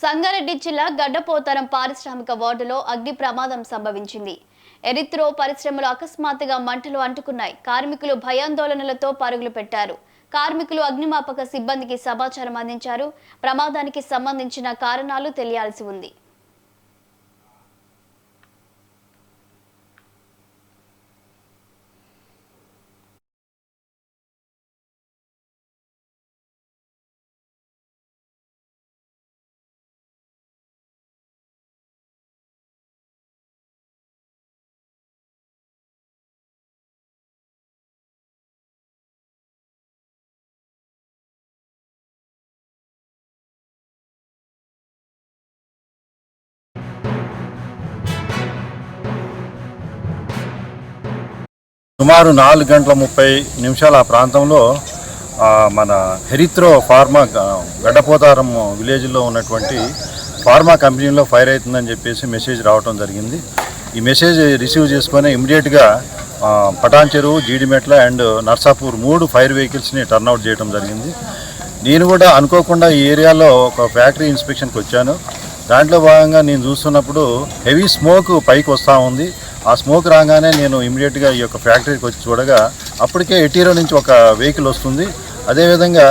సంగారెడ్డి జిల్లా గడ్డపోతారం పారిశ్రామిక వార్డులో అగ్ని ప్రమాదం సంభవించింది. ఎరిత్రో పరిశ్రమలో అకస్మాత్తుగా మంటలు అంటుకున్నాయి. కార్మికులు భయాందోళనలతో పరుగులు పెట్టారు. కార్మికులు అగ్నిమాపక సిబ్బందికి సమాచారం అందించారు. ప్రమాదానికి సంబంధించిన కారణాలు తెలియాల్సి ఉంది. సుమారు 4:30 ఆ ప్రాంతంలో మన హెరిత్రో ఫార్మా గడ్డపోతారం విలేజ్లో ఉన్నటువంటి ఫార్మా కంపెనీలో ఫైర్ అవుతుందని చెప్పేసి మెసేజ్ రావడం జరిగింది. ఈ మెసేజ్ రిసీవ్ చేసుకొని ఇమ్మీడియట్గా పటాన్ చెరువు, జీడిమెట్ల అండ్ నర్సాపూర్ 3 ఫైర్ వెహికల్స్ని టర్న్అవుట్ చేయడం జరిగింది. నేను కూడా అనుకోకుండా ఈ ఏరియాలో ఒక ఫ్యాక్టరీ ఇన్స్పెక్షన్కి వచ్చాను. దాంట్లో భాగంగా నేను చూస్తున్నప్పుడు హెవీ స్మోక్ పైకి వస్తూ ఉంది. ఆ స్మోక్ రాగానే నేను ఇమీడియట్గా ఈ యొక్క ఫ్యాక్టరీకి వచ్చి చూడగా అప్పటికే ఎటీరో నుంచి ఒక వెహికల్ వస్తుంది. అదేవిధంగా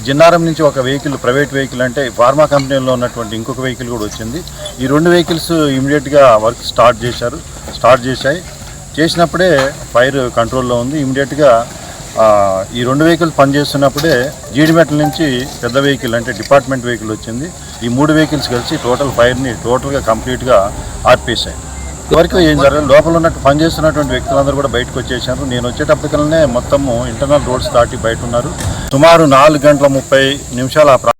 జిన్నారం నుంచి ఒక వెహికల్, ప్రైవేట్ వెహికల్ అంటే ఫార్మా కంపెనీలో ఉన్నటువంటి ఇంకొక వెహికల్ కూడా వచ్చింది. ఈ 2 వెహికల్స్ ఇమీడియట్గా వర్క్ స్టార్ట్ చేసినప్పుడే ఫైర్ కంట్రోల్లో ఉంది. ఇమీడియట్గా ఈ 2 వెహికల్ పనిచేస్తున్నప్పుడే జీడిమెట్ల నుంచి పెద్ద వెహికల్ అంటే డిపార్ట్మెంట్ వెహికల్ వచ్చింది. ఈ 3 వెహికల్స్ కలిసి ఫైర్ని కంప్లీట్గా ఆర్పేశాయి. వరకు ఏం జరగదు. లోపల ఉన్నట్టు పనిచేస్తున్నటువంటి వ్యక్తులందరూ కూడా బయటకు వచ్చేసారు. నేను వచ్చేటప్పటికల్నే మొత్తము ఇంటర్నల్ రోడ్స్ దాటి బయట ఉన్నారు. సుమారు 4:30